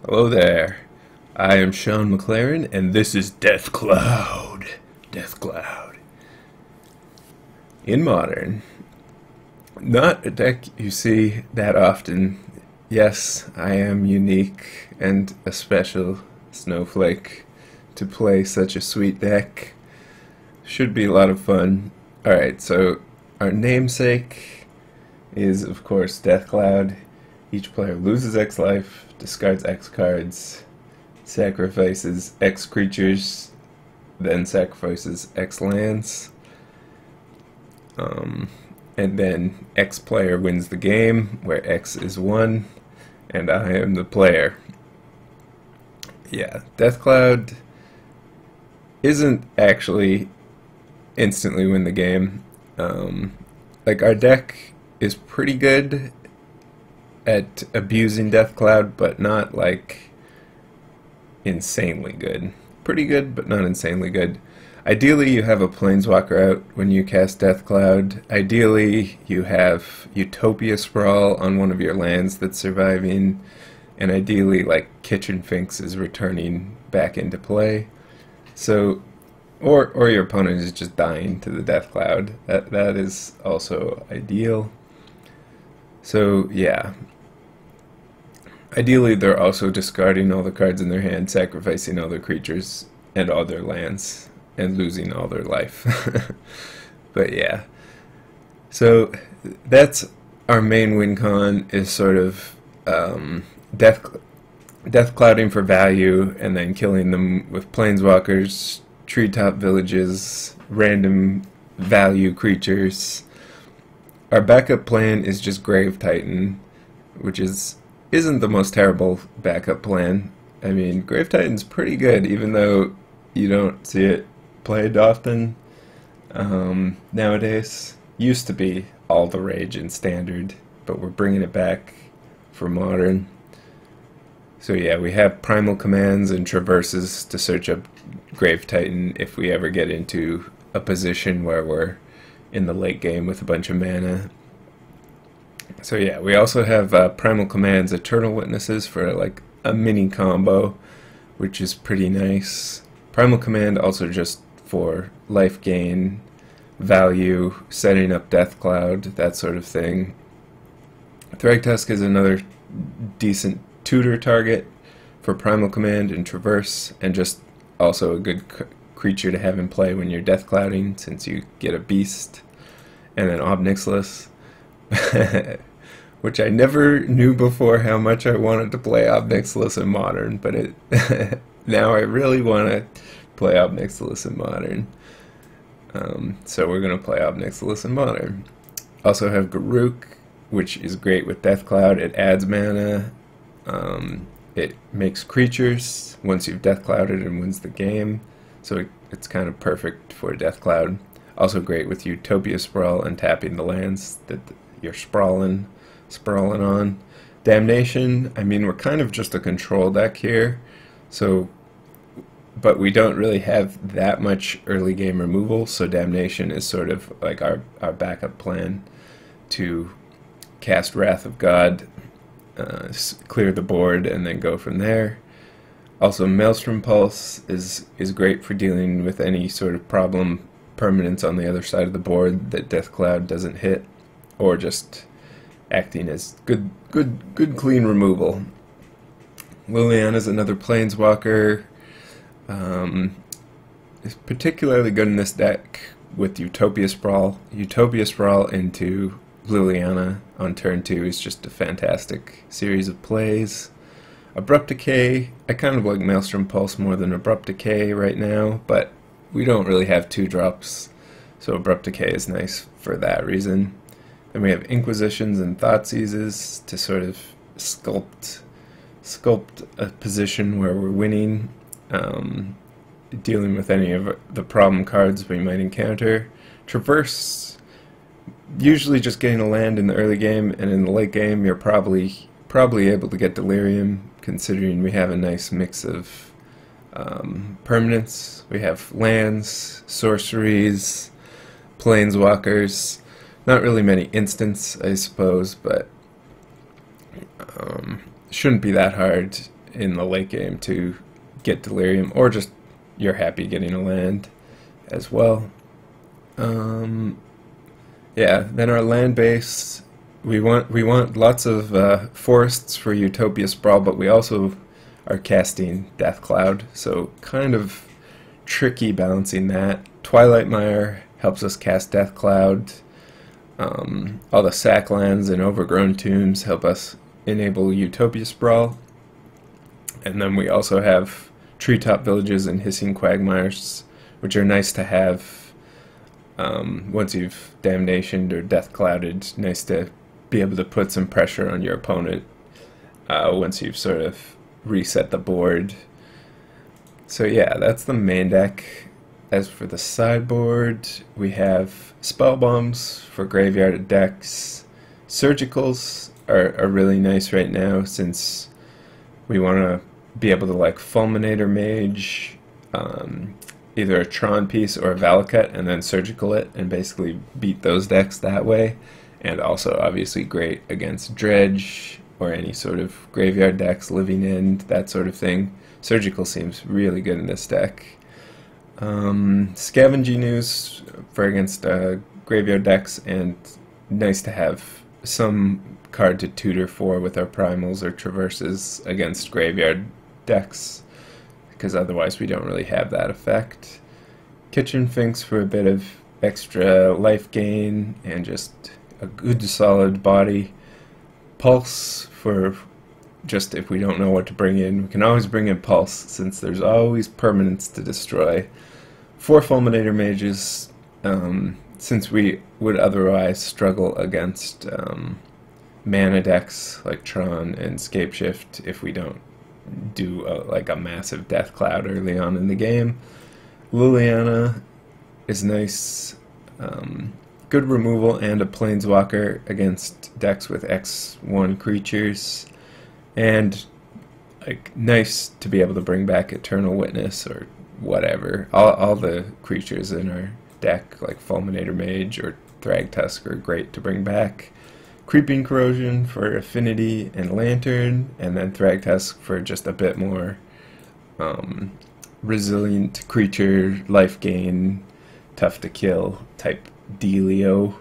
Hello there. I am Shaun McLaren, and this is Death Cloud. Death Cloud. In Modern, not a deck you see that often. Yes, I am unique and a special snowflake to play such a sweet deck. Should be a lot of fun. Alright, so our namesake is, of course, Death Cloud. Each player loses X life, discards X cards, sacrifices X creatures, then sacrifices X lands. And then X player wins the game, where X is 1, and I am the player. Yeah, Death Cloud isn't actually instantly win the game. Like, our deck is pretty good at abusing Death Cloud, but not like insanely good. Pretty good, but not insanely good. Ideally, you have a Planeswalker out when you cast Death Cloud. Ideally, you have Utopia Sprawl on one of your lands that's surviving. And ideally, like, Kitchen Finks is returning back into play. So, or your opponent is just dying to the Death Cloud. That is also ideal. So, yeah. Ideally, they're also discarding all the cards in their hand, sacrificing all their creatures and all their lands, and losing all their life. But yeah. So, that's our main win con, is sort of death clouding for value, and then killing them with planeswalkers, treetop villages, random value creatures. Our backup plan is just Grave Titan, which isn't the most terrible backup plan. I mean, Grave Titan's pretty good, even though you don't see it played often nowadays. Used to be all the rage in Standard, but we're bringing it back for Modern. So yeah, we have Primal Commands and Traverses to search up Grave Titan if we ever get into a position where we're in the late game with a bunch of mana. So yeah, we also have Primal Commands Eternal Witnesses for like a mini combo, which is pretty nice. Primal Command also just for life gain, value, setting up Death Cloud, that sort of thing. Thragtusk is another decent tutor target for Primal Command and Traverse, and just also a good creature to have in play when you're Death Clouding, since you get a beast. And then Ob Nixilis, which I never knew before how much I wanted to play Ob Nixilis in Modern, but now I really want to play Ob Nixilis in Modern. So we're going to play Ob Nixilis in Modern. Also have Garruk, which is great with Death Cloud. It adds mana. It makes creatures once you've Death Clouded and wins the game. So it's kind of perfect for Death Cloud. Also great with Utopia Sprawl and tapping the lands that you're sprawling on. Damnation, I mean, we're kind of just a control deck here, but we don't really have that much early game removal, so Damnation is sort of like our backup plan to cast Wrath of God, clear the board, and then go from there. Also, Maelstrom Pulse is great for dealing with any sort of problem permanence on the other side of the board that Death Cloud doesn't hit, or just acting as good clean removal. Liliana's another planeswalker. Is particularly good in this deck with Utopia Sprawl. Utopia Sprawl into Liliana on turn 2 is just a fantastic series of plays. Abrupt Decay, I kind of like Maelstrom Pulse more than Abrupt Decay right now, but we don't really have 2-drops, so Abrupt Decay is nice for that reason. Then we have Inquisitions and Thoughtseizes to sort of sculpt a position where we're winning, dealing with any of the problem cards we might encounter. Traverse, usually just getting a land in the early game, and in the late game you're probably able to get Delirium, considering we have a nice mix of permanents. We have lands, sorceries, planeswalkers. Not really many instants, I suppose, but shouldn't be that hard in the late game to get Delirium, or just you're happy getting a land as well. Yeah, then our land base, we want lots of forests for Utopia Sprawl, but we also are casting Death Cloud, so kind of tricky balancing that. Twilight Mire helps us cast Death Cloud. All the sack lands and Overgrown Tombs help us enable Utopia Sprawl. And then we also have Treetop Villages and Hissing Quagmires, which are nice to have once you've Damnationed or Death Clouded. Nice to be able to put some pressure on your opponent once you've sort of reset the board. So yeah, that's the main deck. As for the sideboard, we have Spell Bombs for graveyard decks. Surgicals are really nice right now, since we want to be able to like Fulminator Mage, either a Tron piece or a Valakut, and then Surgical it, and basically beat those decks that way. And also obviously great against Dredge, or any sort of graveyard decks, Living End, that sort of thing. Surgical seems really good in this deck. Scavenging Ooze for against graveyard decks, and nice to have some card to tutor for with our primals or traverses against graveyard decks, because otherwise we don't really have that effect. Kitchen Finks for a bit of extra life gain and just a good solid body. Pulse for just if we don't know what to bring in. We can always bring in Pulse, since there's always permanents to destroy. 4 Fulminator Mages, since we would otherwise struggle against mana decks like Tron and Scapeshift if we don't do like a massive Death Cloud early on in the game. Liliana is nice. Good removal and a Planeswalker against decks with X1 creatures. And like nice to be able to bring back Eternal Witness or whatever. All the creatures in our deck, like Fulminator Mage or Thragtusk, are great to bring back. Creeping Corrosion for Affinity and Lantern, and then Thragtusk for just a bit more resilient creature, life gain, tough to kill type dealio.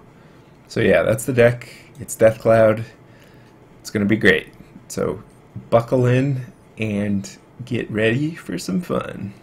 So yeah, that's the deck. It's Death Cloud. It's gonna be great. So buckle in and get ready for some fun.